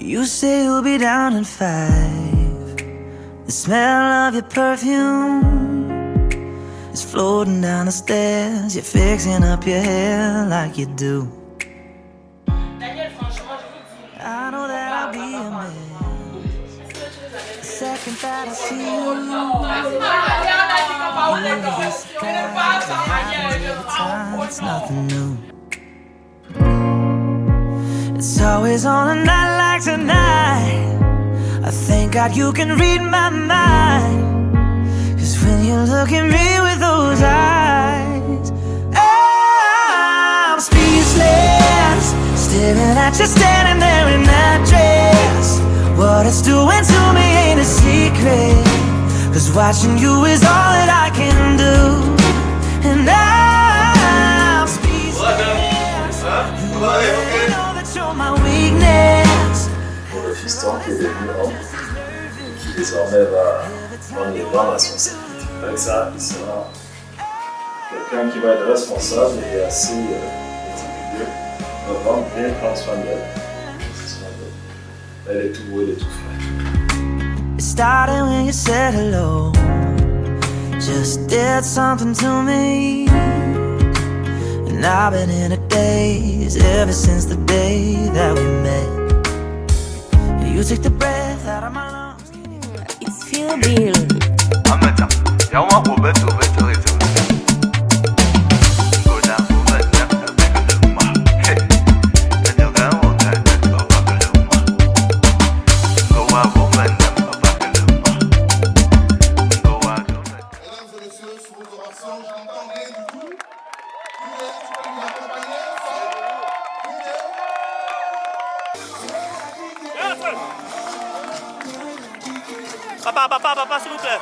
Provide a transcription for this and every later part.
You say you'll be down in 5. The smell of your perfume is floating down the stairs. You're fixing up your hair like you do. I know that I'll be a man the second that I see you. You'll be surprised at happens every time. It's nothing new. It's always on a night like tonight. I thank God you can read my mind. Cause when you look at me with those eyes, I'm speechless, staring at you standing there in that dress. What it's doing to me ain't a secret, cause watching you is all that I can do. And I'm speechless. You already know that you're my weakness. Pour le fiston qui est devenu homme, qui désormais va prendre les grandes responsabilités. Avec ça, il sera quelqu'un qui va être responsable et assez méticuleux, va bien prendre soin d'elle. Elle est tout beau, elle est tout frais. It started when you said hello, just did something to me. And I've been in a daze ever since the day that we met. You took the breath out of my lungs. It's Phil Bill. Papa, s'il vous plaît.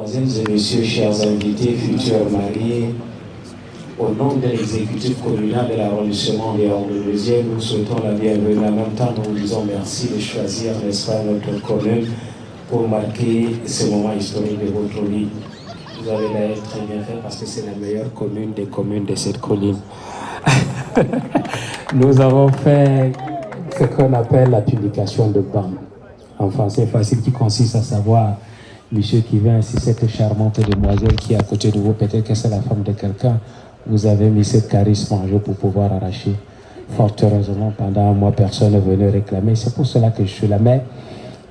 Mesdemoiselles et messieurs, chers invités, futurs mariés, au nom de l'exécutif communal de l'arrondissement des Hauts-de-Béziers, nous souhaitons la bienvenue. En même temps, nous vous disons merci de choisir, n'est-ce pas, notre commune pour marquer ce moment historique de votre vie. Vous avez d'ailleurs très bien fait parce que c'est la meilleure commune des communes de cette colline. Nous avons fait ce qu'on appelle la publication de BAM. En français facile, qui consiste à savoir, monsieur qui vient, si cette charmante demoiselle qui est à côté de vous, peut-être que c'est la femme de quelqu'un, vous avez mis ce charisme en jeu pour pouvoir arracher. Fort heureusement, pendant un mois, personne n'est venu réclamer. C'est pour cela que je suis là. Mais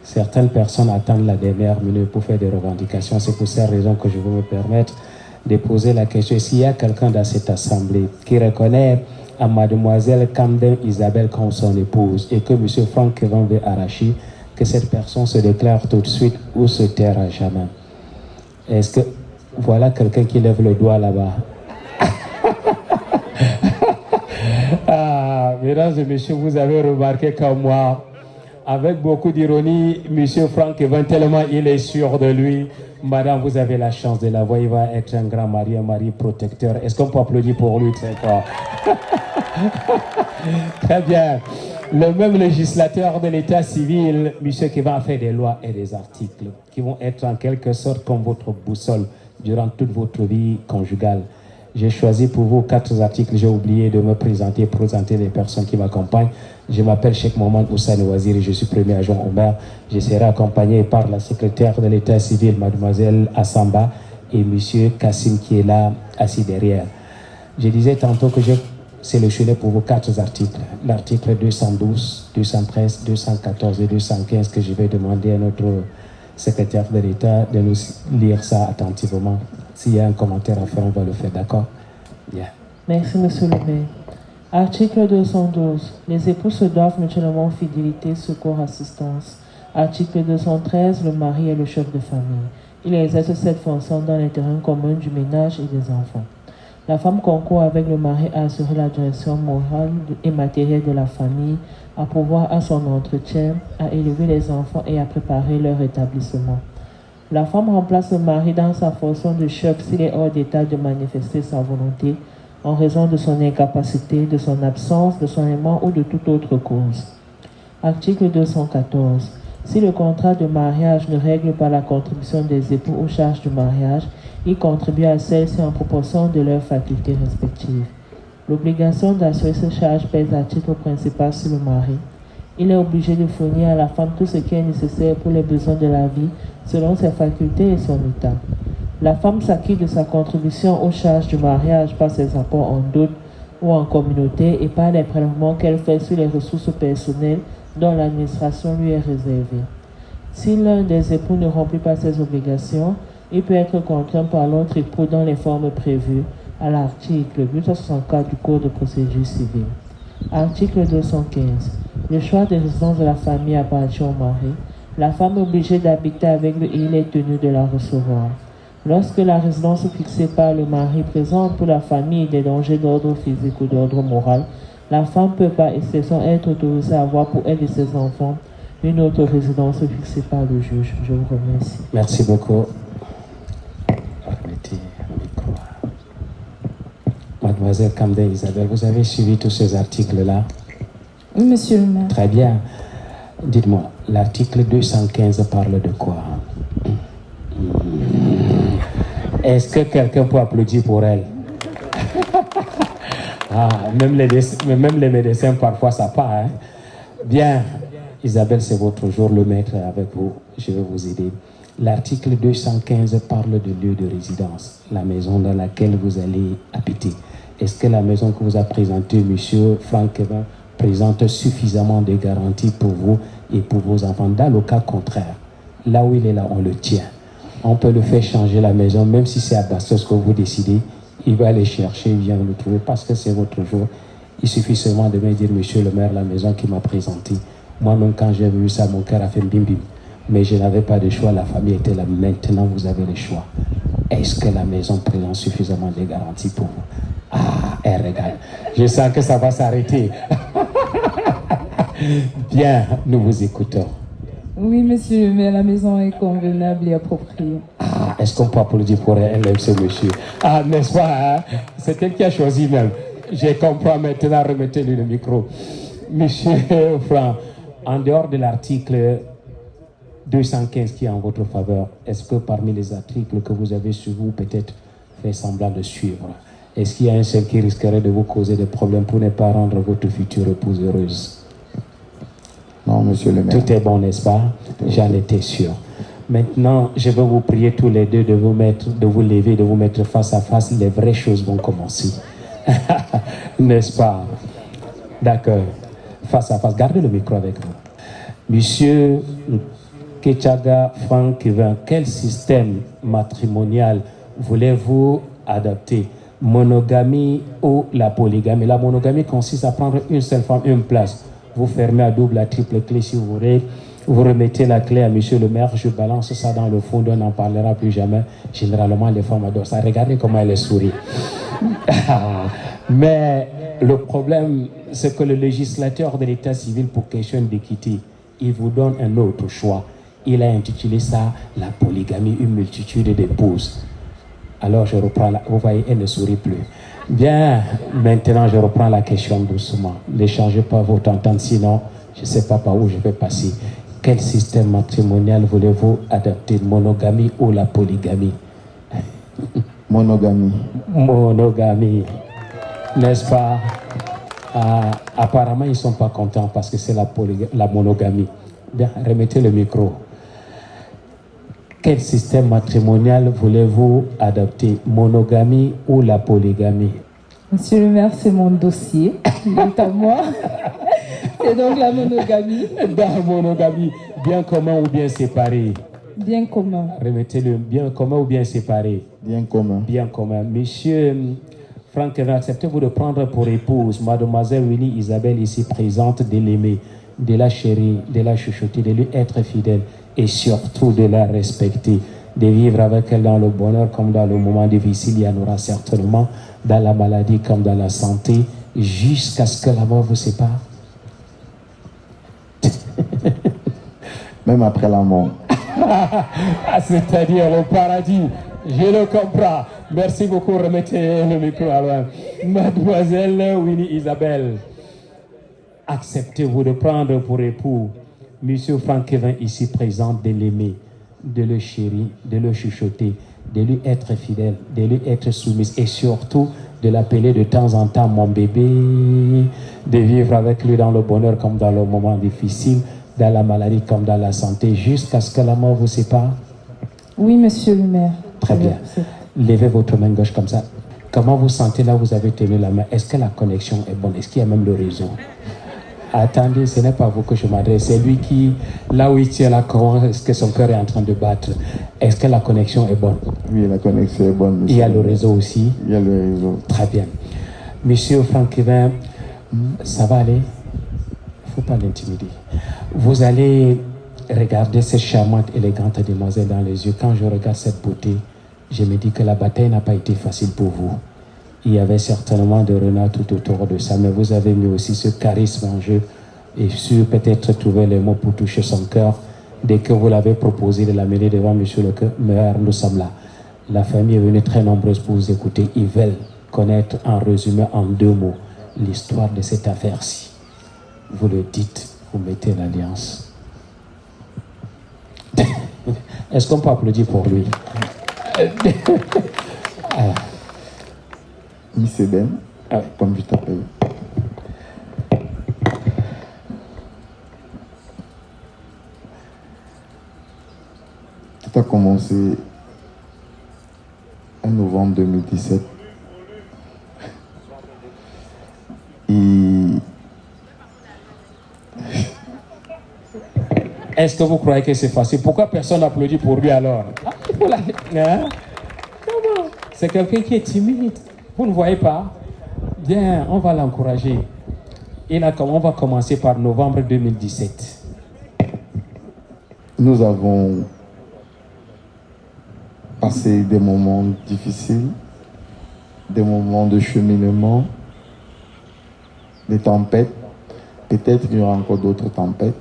certaines personnes attendent la dernière minute pour faire des revendications. C'est pour cette raison que je veux me permettre de poser la question. S'il y a quelqu'un dans cette assemblée qui reconnaît à mademoiselle Camden Isabelle comme son épouse et que monsieur Franck Kevin veut arracher, que cette personne se déclare tout de suite ou se taire à jamais. Est-ce que voilà quelqu'un qui lève le doigt là-bas? Mesdames et messieurs, vous avez remarqué comme moi, avec beaucoup d'ironie, monsieur Franck Kevin, tellement il est sûr de lui. Madame, vous avez la chance de la voir, il va être un grand mari, un mari protecteur. Est-ce qu'on peut applaudir pour lui très fort? Très bien. Le même législateur de l'état civil, monsieur Kevin, a fait des lois et des articles qui vont être en quelque sorte comme votre boussole durant toute votre vie conjugale. J'ai choisi pour vous 4 articles. J'ai oublié de me présenter les personnes qui m'accompagnent. Je m'appelle Cheikh Mohamed Oussane Ouazir et je suis premier adjoint au maire. Je serai accompagné par la secrétaire de l'état civil, mademoiselle Assamba, et monsieur Kassim qui est là, assis derrière. Je disais tantôt que j'ai sélectionné pour vous 4 articles. L'article 212, 213, 214 et 215 que je vais demander à notre secrétaire de l'État de nous lire ça attentivement. S'il y a un commentaire à faire, on va le faire, d'accord? Bien. Merci, monsieur le maire. Article 212. Les époux se doivent mutuellement fidélité, secours, assistance. Article 213. Le mari est le chef de famille. Il exerce cette fonction dans l'intérêt commun du ménage et des enfants. La femme concourt avec le mari à assurer la direction morale et matérielle de la famille, à pourvoir à son entretien, à élever les enfants et à préparer leur établissement. La femme remplace le mari dans sa fonction de chef s'il est hors d'état de manifester sa volonté en raison de son incapacité, de son absence, de son aimant ou de toute autre cause. Article 214. Si le contrat de mariage ne règle pas la contribution des époux aux charges du mariage, ils contribuent à celle-ci en proportion de leurs facultés respectives. L'obligation d'assurer ces charges pèse à titre principal sur le mari. Il est obligé de fournir à la femme tout ce qui est nécessaire pour les besoins de la vie, selon ses facultés et son état. La femme s'acquitte de sa contribution aux charges du mariage par ses apports en dot ou en communauté et par les prélèvements qu'elle fait sur les ressources personnelles dont l'administration lui est réservée. Si l'un des époux ne remplit pas ses obligations, il peut être contraint par l'autre époux dans les formes prévues à l'article 864 du Code de procédure civile. Article 215. Le choix de résidence de la famille appartient au mari. La femme est obligée d'habiter avec lui et il est tenu de la recevoir. Lorsque la résidence fixée par le mari présente pour la famille des dangers d'ordre physique ou d'ordre moral, la femme peut par exception être autorisée à avoir pour elle et ses enfants une autre résidence fixée par le juge. Je vous remercie. Merci beaucoup. Remettez le micro. Mademoiselle Camden Isabelle, vous avez suivi tous ces articles-là? Oui, monsieur le maire. Très bien. Dites-moi, l'article 215 parle de quoi? Est-ce que quelqu'un peut applaudir pour elle? Même les médecins, parfois, ça part. Hein? Bien, Isabelle, c'est votre jour, le maître est avec vous. Je vais vous aider. L'article 215 parle de lieu de résidence, la maison dans laquelle vous allez habiter. Est-ce que la maison que vous a présentée, monsieur Franck Kevin, présente suffisamment de garanties pour vous et pour vos enfants? Dans le cas contraire, là où il est là, on le tient. On peut le faire changer la maison, même si c'est à Bastos que vous décidez. Il va aller chercher, il vient le trouver parce que c'est votre jour. Il suffit seulement de me dire, monsieur le maire, la maison qui m'a présentée. Moi-même, quand j'ai vu ça, mon cœur a fait bim bim. Mais je n'avais pas de choix, la famille était là. Maintenant, vous avez le choix. Est-ce que la maison présente suffisamment de garanties pour vous? Elle regarde. Je sens que ça va s'arrêter. Bien, nous vous écoutons. Oui, monsieur le maire, la maison est convenable et appropriée. Est-ce qu'on peut applaudir pour elle, ce monsieur? Ah, n'est-ce pas, hein? C'est elle qui a choisi même. Je comprends maintenant, remettez-lui le micro. Monsieur Franck, en dehors de l'article 215 qui est en votre faveur, est-ce que parmi les articles que vous avez suivis ou peut-être fait semblant de suivre, est-ce qu'il y a un seul qui risquerait de vous causer des problèmes pour ne pas rendre votre future épouse heureuse? Non, monsieur le maire. Tout est bon, n'est-ce pas? J'en étais sûr. Maintenant, je vais vous prier tous les deux de vous lever, de vous mettre face à face. Les vraies choses vont commencer. N'est-ce pas? D'accord. Face à face. Gardez le micro avec vous. Monsieur Kechaga Franck Kevin, quel système matrimonial voulez-vous adopter? Monogamie ou la polygamie? La monogamie consiste à prendre une seule femme, une place. Vous fermez à double, à triple clé si vous voulez. Vous remettez la clé à monsieur le maire, je balance ça dans le fond, on n'en parlera plus jamais. Généralement, les femmes adorent ça. Regardez comment elle sourit. Mais le problème, c'est que le législateur de l'état civil, pour question d'équité, il vous donne un autre choix. Il a intitulé ça la polygamie, une multitude d'épouses. Alors je reprends vous voyez, elle ne sourit plus. Bien, maintenant je reprends la question doucement. Ne changez pas votre entente, sinon je ne sais pas par où je vais passer. Quel système matrimonial voulez-vous adopter, monogamie ou la polygamie? Monogamie. Monogamie. N'est-ce pas? Apparemment, ils ne sont pas contents parce que c'est la monogamie. Bien, remettez le micro. Quel système matrimonial voulez-vous adopter, monogamie ou la polygamie? Monsieur le maire, c'est mon dossier. Il est à moi. C'est donc la monogamie. Dans la monogamie, bien commun ou bien séparé? Bien commun. Remettez-le, bien commun ou bien séparé? Bien commun. Bien commun. Monsieur Franck, acceptez-vous de prendre pour épouse mademoiselle Winnie Isabelle ici présente, de l'aimer, de la chérir, de la chuchoter, de lui être fidèle et surtout de la respecter, de vivre avec elle dans le bonheur comme dans le moment difficile, il y en aura certainement, dans la maladie comme dans la santé, jusqu'à ce que la mort vous sépare? Même après la mort. C'est-à-dire le paradis. Je le comprends. Merci beaucoup. Remettez le micro à loin. Mademoiselle Winnie Isabelle, acceptez-vous de prendre pour époux Monsieur Franck Kevin ici présent, de l'aimer, de le chérir, de le chuchoter, de lui être fidèle, de lui être soumise et surtout de l'appeler de temps en temps mon bébé, de vivre avec lui dans le bonheur comme dans le moment difficile, dans la maladie comme dans la santé, jusqu'à ce que la mort vous sépare? Oui, monsieur le maire. Très bien. Levez votre main gauche comme ça. Comment vous sentez là où vous avez tenu la main? Est-ce que la connexion est bonne? Est-ce qu'il y a même le réseau? Attendez, ce n'est pas vous que je m'adresse. C'est lui qui, là où il tient là, comment est-ce que son cœur est en train de battre? Est-ce que la connexion est bonne? Oui, la connexion est bonne, monsieur. Il y a le réseau aussi? Il y a le réseau. Très bien. Monsieur Franck Kevin, ça va aller? Il ne faut pas l'intimider. Vous allez regarder cette charmante, élégante demoiselle dans les yeux. Quand je regarde cette beauté, je me dis que la bataille n'a pas été facile pour vous. Il y avait certainement des renards tout autour de ça, mais vous avez mis aussi ce charisme en jeu et su peut-être trouver les mots pour toucher son cœur. Dès que vous l'avez proposé de l'amener devant monsieur le maire, nous sommes là. La famille est venue très nombreuse pour vous écouter. Ils veulent connaître en résumé en 2 mots l'histoire de cette affaire-ci. Vous le dites, vous mettez l'alliance. Est-ce qu'on peut applaudir pour lui? Miss Eden, comme je t'appelle. Tout a commencé en novembre 2017. Est-ce que vous croyez que c'est facile? Pourquoi personne n'applaudit pour lui alors? Hein? Comment? C'est quelqu'un qui est timide. Vous ne voyez pas? Bien, on va l'encourager. On va commencer par novembre 2017. Nous avons passé des moments difficiles, des moments de cheminement, des tempêtes. Peut-être qu'il y aura encore d'autres tempêtes,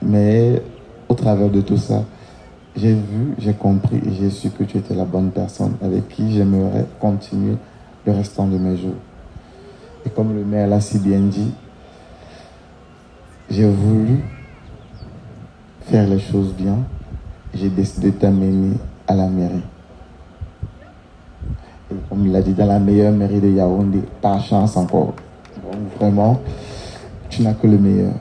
mais au travers de tout ça, j'ai vu, j'ai compris et j'ai su que tu étais la bonne personne avec qui j'aimerais continuer le restant de mes jours. Et comme le maire l'a si bien dit, j'ai voulu faire les choses bien. J'ai décidé de t'amener à la mairie. Et comme il l'a dit, dans la meilleure mairie de Yaoundé, par chance encore. Donc vraiment, tu n'as que le meilleur.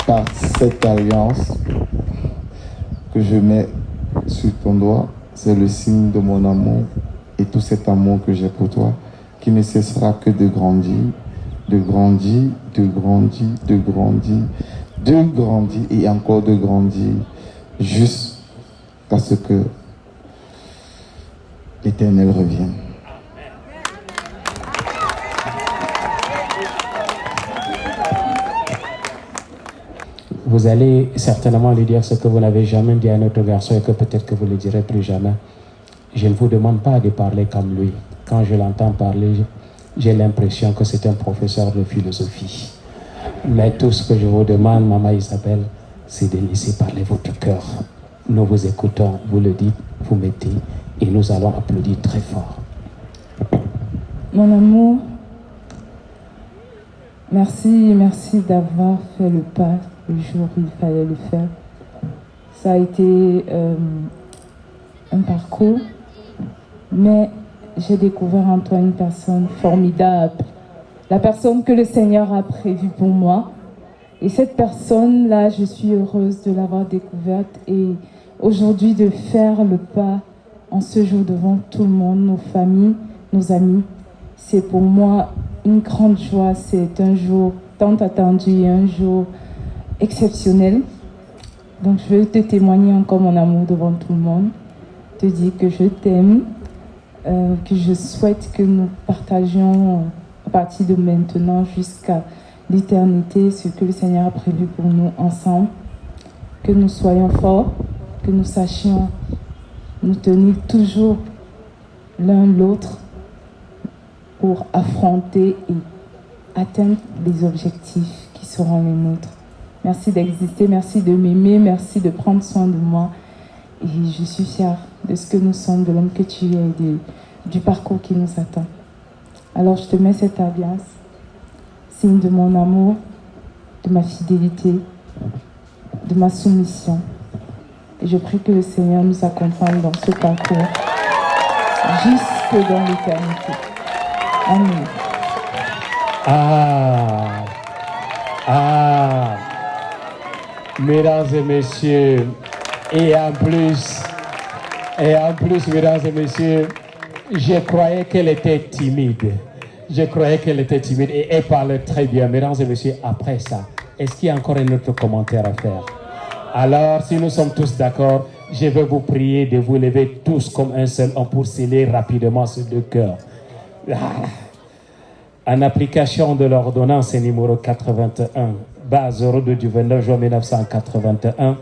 Par cette alliance que je mets sur ton doigt, c'est le signe de mon amour et tout cet amour que j'ai pour toi, qui ne cessera que de grandir, de grandir, de grandir, de grandir, de grandir et encore de grandir, jusqu'à ce que l'Éternel revienne. Vous allez certainement lui dire ce que vous n'avez jamais dit à notre garçon et que peut-être que vous ne le direz plus jamais. Je ne vous demande pas de parler comme lui. Quand je l'entends parler, j'ai l'impression que c'est un professeur de philosophie. Mais tout ce que je vous demande, Maman Isabelle, c'est de laisser parler votre cœur. Nous vous écoutons, vous le dites, vous mettez, et nous allons applaudir très fort. Mon amour, merci d'avoir fait le pas le jour où il fallait le faire. Ça a été un parcours, mais j'ai découvert en toi une personne formidable, la personne que le Seigneur a prévue pour moi. Et cette personne-là, je suis heureuse de l'avoir découverte et aujourd'hui de faire le pas en ce jour devant tout le monde, nos familles, nos amis. C'est pour moi une grande joie, c'est un jour tant attendu et un jour exceptionnel. Donc je veux te témoigner encore mon amour devant tout le monde, te dire que je t'aime, que je souhaite que nous partagions à partir de maintenant jusqu'à l'éternité ce que le Seigneur a prévu pour nous ensemble, que nous soyons forts, que nous sachions nous tenir toujours l'un l'autre pour affronter et atteindre les objectifs qui seront les nôtres. Merci d'exister, merci de m'aimer, merci de prendre soin de moi. Et je suis fière de ce que nous sommes, de l'homme que tu es et du parcours qui nous attend. Alors je te mets cette alliance, signe de mon amour, de ma fidélité, de ma soumission. Et je prie que le Seigneur nous accompagne dans ce parcours jusque dans l'éternité. Amen. Mesdames et messieurs, et en plus, mesdames et messieurs, je croyais qu'elle était timide. Et elle parle très bien. Mesdames et messieurs, après ça, est-ce qu'il y a encore un autre commentaire à faire? Alors, si nous sommes tous d'accord, je vais vous prier de vous lever tous comme un seul homme pour sceller rapidement ces deux cœurs. En application de l'ordonnance numéro 81, base 02 du 29 juin 1981,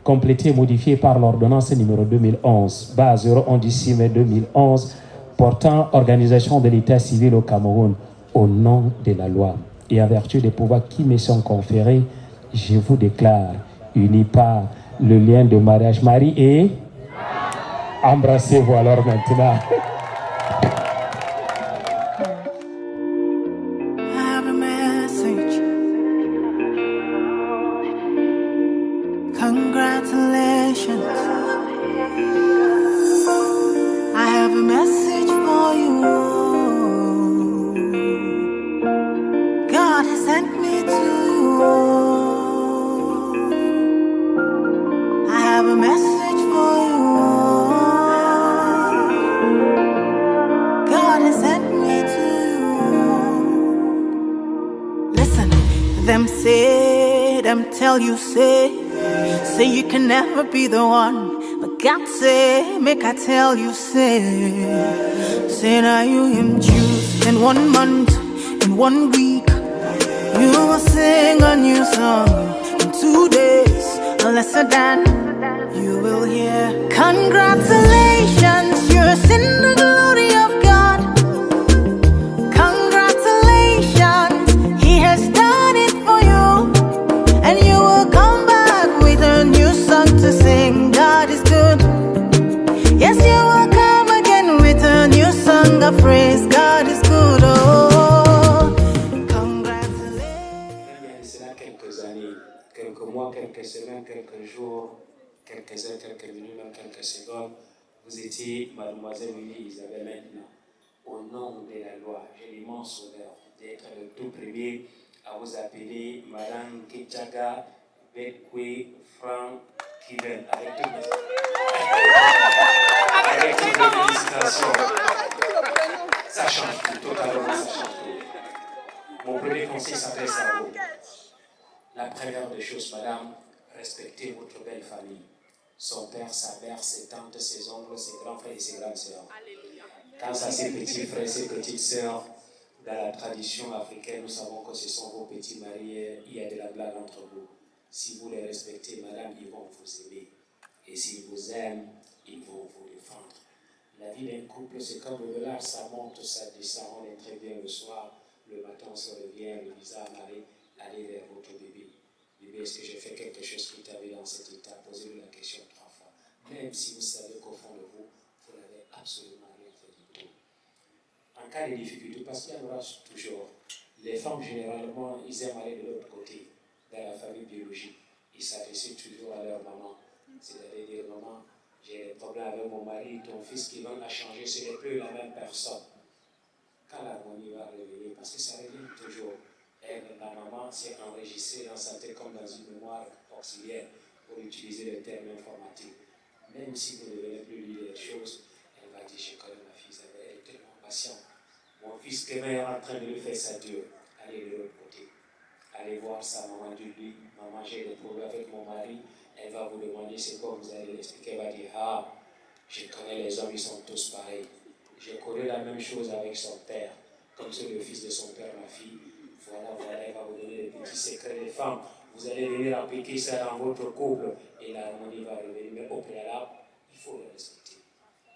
complétée et modifiée par l'ordonnance numéro 2011, base 01 du 6 mai 2011, portant organisation de l'état civil au Cameroun au nom de la loi. Et en vertu des pouvoirs qui me sont conférés, je vous déclare, unis par le lien de mariage, Marie et embrassez-vous alors maintenant. Say you can never be the one, but God say, make I tell you, say now you him choose in 1 month, in 1 week, you will sing a new song. In 2 days, lesser than you will hear. Congratulations, you're in the glory of God. Congratulations, He has done it for you. Yes, you will come again with a new song of praise. God is good, oh. Congratulations. Il y a cela quelques années, quelques mois, quelques semaines, quelques jours, quelques heures, quelques minutes, même quelques secondes, vous étiez mademoiselle Willy Isabelle maintenant. Au nom de la loi, j'ai l'immense honneur d'être le tout premier à vous appeler Madame Kitchaga Bekwe Frank Kiven. Avec toutes mes félicitations. Ça change tout, totalement, ça change tout. Mon premier conseil s'adresse à vous. La première des choses, madame, respectez votre belle famille. Son père, sa mère, ses tantes, ses oncles, ses grands frères et ses grandes sœurs. Quant à ses petits frères, ses petites sœurs, dans la tradition africaine, nous savons que ce sont vos petits mariés, il y a de la blague entre vous. Si vous les respectez, madame, ils vont vous aimer. Et s'ils vous aiment, ils vont vous défendre. La vie d'un couple, c'est comme le velage, ça monte, ça descend, on est très bien le soir, le matin on se revient, le visage allez vers votre bébé. Bébé, est-ce que j'ai fait quelque chose qui t'a mis dans cet état? Posez-lui la question 3 fois. Même si vous savez qu'au fond de vous, vous n'avez absolument rien fait du tout. En cas de difficulté, parce qu'il y en aura toujours, les femmes généralement, ils aiment aller de l'autre côté, dans la famille biologique. Ils s'adressent toujours à leur maman. C'est-à-dire dire, maman, j'ai des problèmes avec mon mari, ton fils qui a changé, ce n'est plus la même personne. Quand l'harmonie va revenir, parce que ça revient toujours. Elle, la maman s'est enregistrée dans sa tête comme dans une mémoire auxiliaire pour utiliser les termes informatiques. Même si vous ne devez plus lire les choses, elle va dire, je connais ma fille, elle est tellement patiente. Mon fils Kevin est en train de lui faire sa dure. Allez de l'autre côté. Allez voir sa maman, dis-lui, maman, j'ai des problèmes avec mon mari. Elle va vous demander c'est quoi, vous allez l'expliquer. Elle va dire, ah, je connais les hommes, ils sont tous pareils. J'ai connu la même chose avec son père, comme c'est le fils de son père, ma fille. Voilà, elle va vous donner les petits secrets des femmes. Vous allez venir appliquer ça dans votre couple et l'harmonie va revenir. Mais au préalable, il faut le respecter.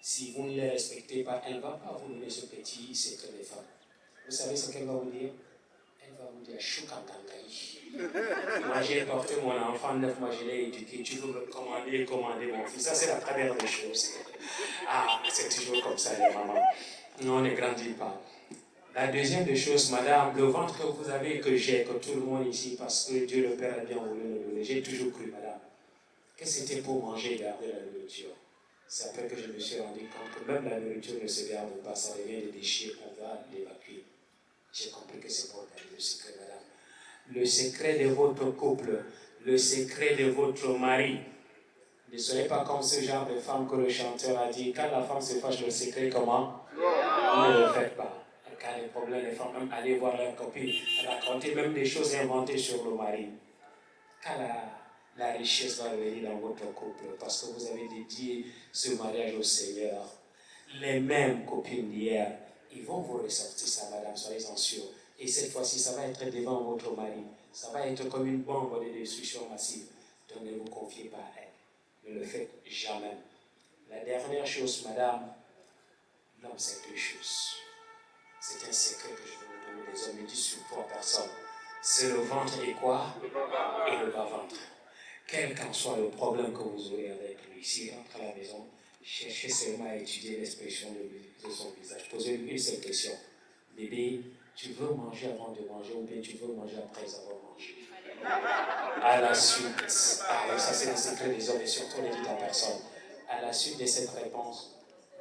Si vous ne les respectez pas, elle ne va pas vous donner ce petit secret des femmes. Vous savez ce qu'elle va vous dire? Elle va vous dire, Choukantangaï. Moi j'ai porté mon enfant 9 mois, je l'ai éduqué, tu veux me commander mon fils. Ça c'est la première des choses. Ah, c'est toujours comme ça les mamans. Non, on ne grandit pas. La deuxième des choses, madame, le ventre que vous avez, que j'ai, que tout le monde ici, parce que Dieu le Père a bien voulu le donner, j'ai toujours cru, madame, que c'était pour manger et garder la nourriture. C'est après que je me suis rendu compte que même la nourriture ne se garde pas, ça devient des déchets, on va l'évacuer. J'ai compris que c'est pour garder le secret, madame. Le secret de votre couple, le secret de votre mari. Ne soyez pas comme ce genre de femme que le chanteur a dit. Quand la femme se fâche, le secret, comment? Ne le faites pas. Quand les problèmes, les femmes, même aller voir leur copine, raconter même des choses inventées sur le mari. Quand la richesse va revenir dans votre couple, parce que vous avez dédié ce mariage au Seigneur, les mêmes copines d'hier, ils vont vous ressortir ça, madame, soyez-en sûrs. Et cette fois-ci, ça va être devant votre mari. Ça va être comme une bombe de destruction massive. Donc ne vous confiez pas à elle. Ne le faites jamais. La dernière chose, madame, l'homme, c'est 2 choses. C'est un secret que je vais vous donner. Les hommes ne disent surtout à personne. C'est le ventre et quoi? Et le bas-ventre. Quel qu'en soit le problème que vous aurez avec lui, s'il rentre à la maison, cherchez seulement à étudier l'expression de son visage. Posez-lui une seule question. Bébé, tu veux manger avant de manger ou bien tu veux manger après avoir mangé? À la suite, ça c'est le secret des hommes et surtout ne dites à personne. À la suite de cette réponse,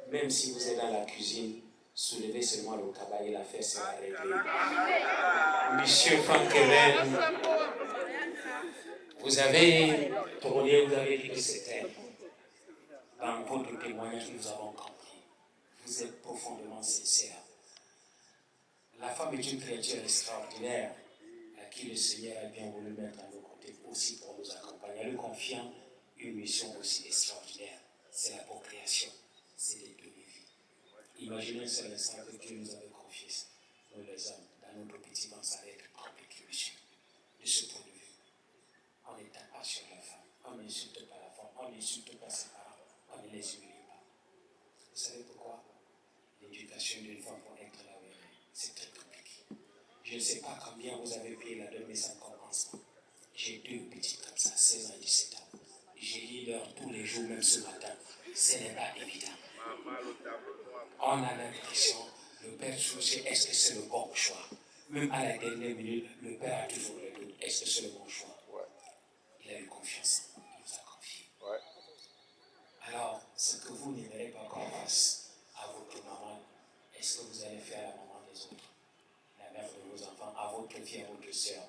même si vous êtes dans la cuisine, soulevez seulement le cabas et l'affaire sera réglée. Monsieur Frank Kevin, vous avez tourné, vous avez dit que c'était dans votre témoignage que nous avons compris. Vous êtes profondément sincère. La femme est une créature extraordinaire à qui le Seigneur a bien voulu mettre à nos côtés aussi pour nous accompagner. En lui confiant une mission aussi extraordinaire. C'est la procréation, c'est des demi-vies. Imaginez un seul instant que Dieu nous avait confié, nous les hommes, dans notre petit ventre, ça va être compliqué, monsieur. De ce point de vue, on ne tape pas sur la femme, on n'insulte pas la femme, on n'insulte pas ses parents, on ne les humilie pas. Vous savez pourquoi? L'éducation d'une femme pour être là où elle est, c'est très compliqué. Je ne sais pas combien vous avez payé la dot, mais ça ne compense pas. J'ai 2 petites comme ça, 16 ans et 17 ans. J'ai lu l'heure tous les jours, même ce matin. ce n'est pas évident. On a l'impression, le Père choisit, est-ce que c'est le bon choix? Même à la dernière minute, le Père a toujours le doute, est-ce que c'est le bon choix? Il a eu confiance, il vous a confié. Alors, ce que vous n'aimerez pas qu'on fasse à votre maman, est-ce que vous allez faire à la maman des autres, la mère de vos enfants, à votre fille, à votre soeur?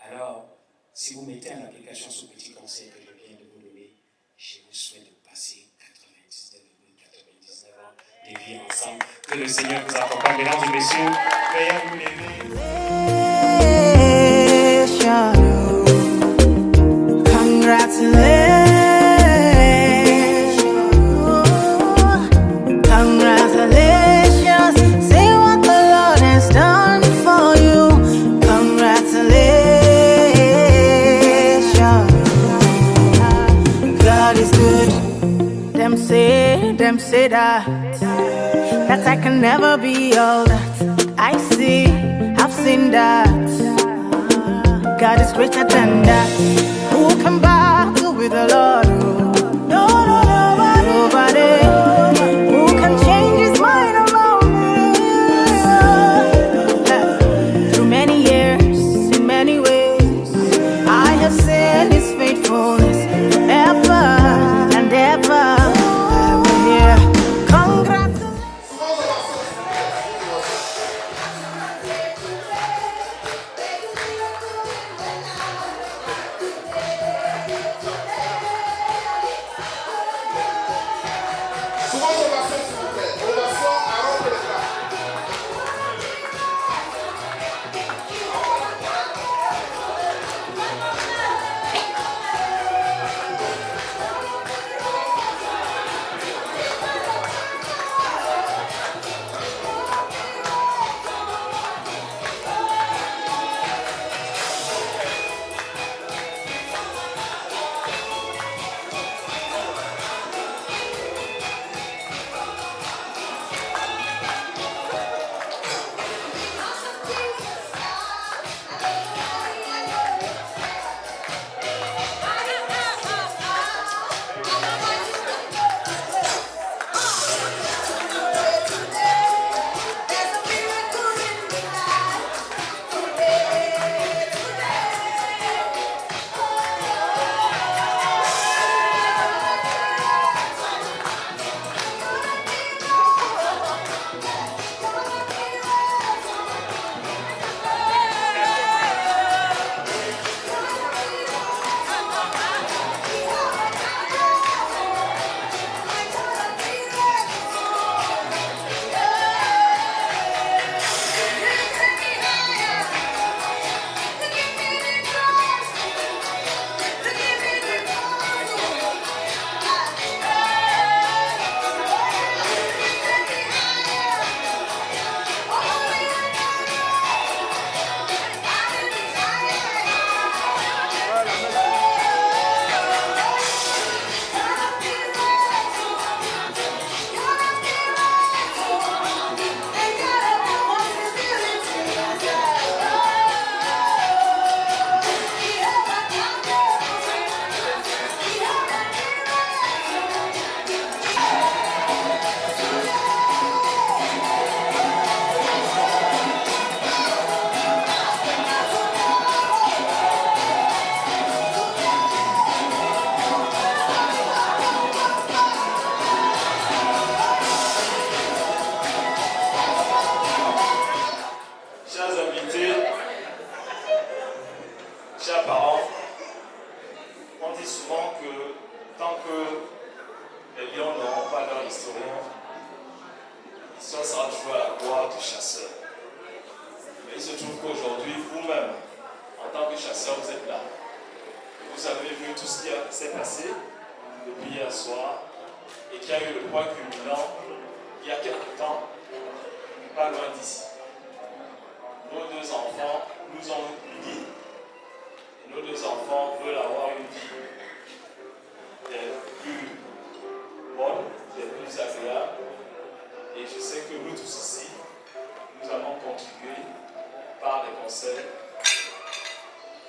Alors, si vous mettez en application ce petit conseil que je viens de vous donner, je vous souhaite de passer 99 ans de vie ensemble. Que le Seigneur vous accompagne, mesdames et messieurs. Veuillez vous lever. Congratulations, say what the Lord has done for you. Congratulations, God is good. Them say that I can never be all that I see. I've seen that God is greater than that. Who can battle with the Lord? No, nobody. Who can change his mind around me? Through many years, in many ways, I have seen his faithfulness forever and ever. Chers parents, on dit souvent que tant que les lions n'auront pas leur historien, l'histoire sera toujours à la gloire du chasseur. Mais il se trouve qu'aujourd'hui, vous-même, en tant que chasseur, vous êtes là. Vous avez vu tout ce qui s'est passé depuis hier soir et qui a eu le point culminant il y a quelque temps, pas loin d'ici. Nos deux enfants nous ont dit. Nos deux enfants veulent avoir une vie des plus bonnes, des plus agréables. Et je sais que nous tous ici, nous allons contribuer par des conseils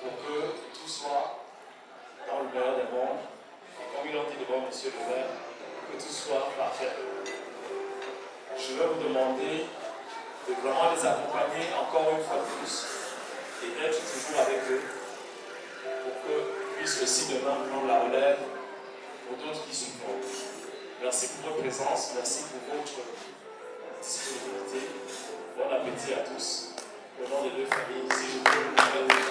pour que tout soit dans le meilleur des mondes. Et comme il a dit devant M. le maire, que tout je vais vous demander de vraiment les accompagner encore une fois de plus et d'être toujours avec eux pour qu'ils puissent aussi demain prendre la relève pour d'autres qui souffrent. Merci pour votre présence, merci pour votre disponibilité. Bon appétit à tous. Au nom des deux familles, si je peux vous demander.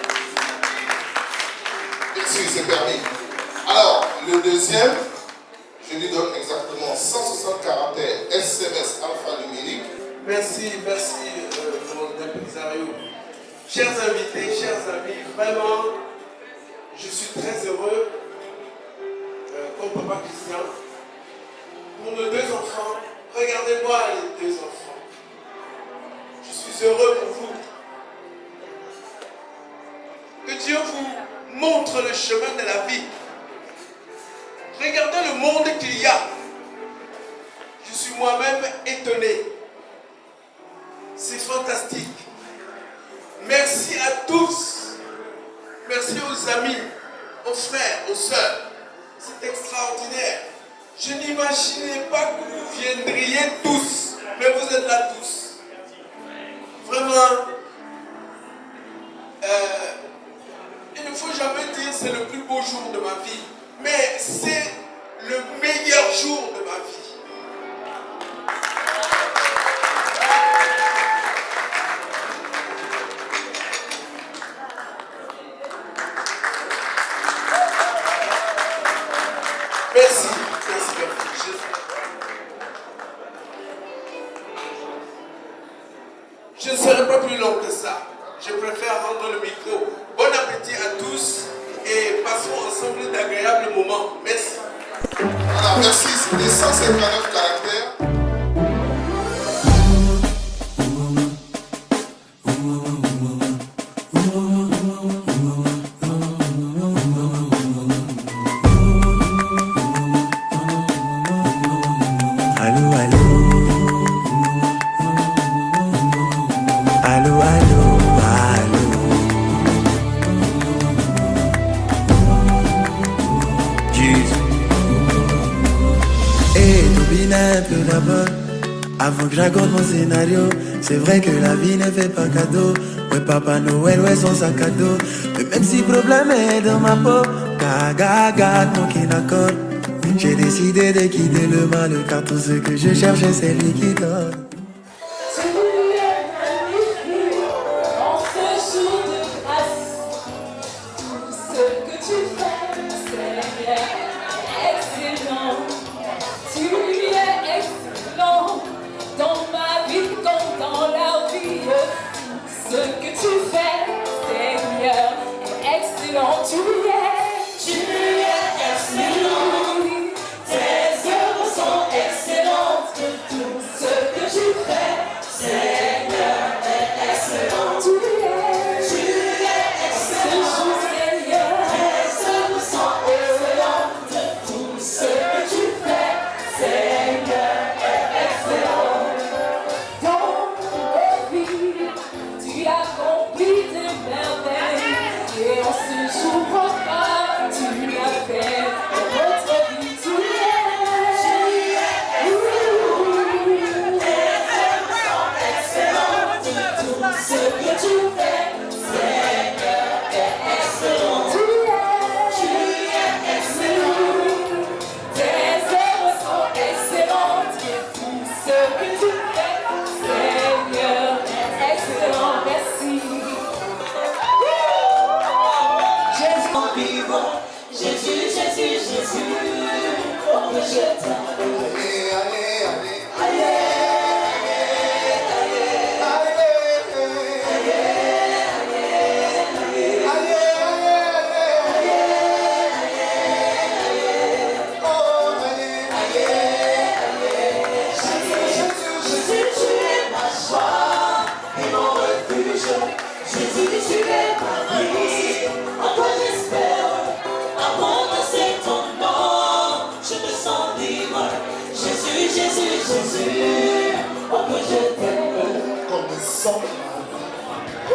Merci, c'est permis. Alors, le deuxième, je lui donne exactement 160 caractères SMS alphanumérique. Merci, mon impresario. Chers invités, chers amis, vraiment, je suis très heureux, comme Papa Christian, pour nos deux enfants. Regardez-moi les deux enfants. Je suis heureux pour vous. Que Dieu vous montre le chemin de la vie. Regardez le monde qu'il y a. Je suis moi-même étonné. C'est fantastique. Merci à tous. Merci aux amis, aux frères, aux sœurs. C'est extraordinaire. Je n'imaginais pas que vous viendriez tous. Mais vous êtes là tous. Vraiment, il ne faut jamais dire c'est le plus beau jour de ma vie. Mais c'est le meilleur jour de ma vie. Merci, merci. Je ne serai pas plus long que ça. Je préfère rendre le micro. Bon appétit à tous et passons ensemble d'agréables moments. Merci. Voilà, merci. C'était 159 caractères. Avant que j'accorde mon scénario, c'est vrai que la vie ne fait pas cadeau. Ouais, Papa Noël, ouais, son sac à dos. Mais même si le problème est dans ma peau, gaga, mon qui n'accorde. J'ai décidé de quitter le mal, car tout ce que je cherche, c'est lui qui donne.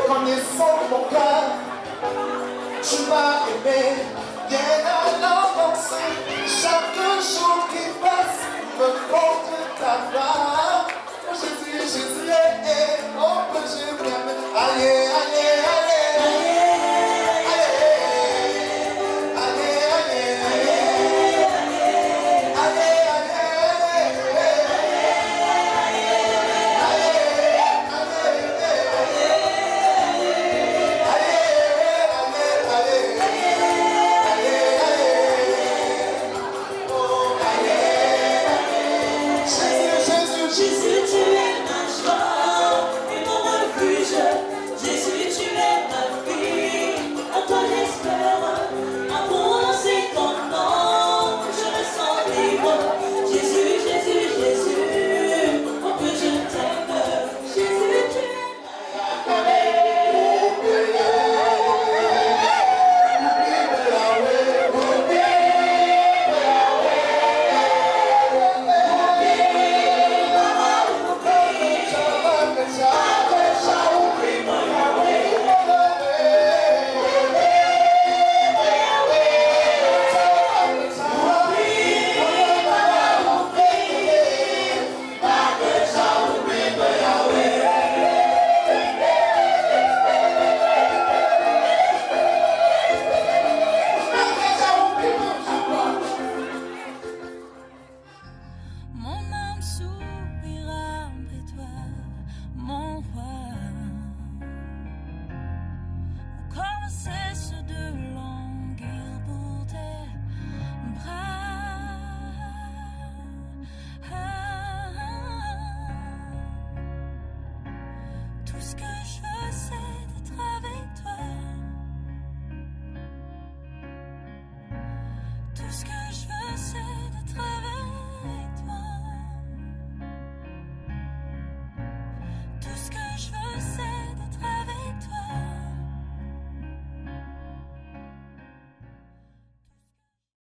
Connaissant mon cœur, tu m'as aimé, bien à l'avancée. Chaque jour qui passe me porte ta main. Je on peut se blâmer. Aïe,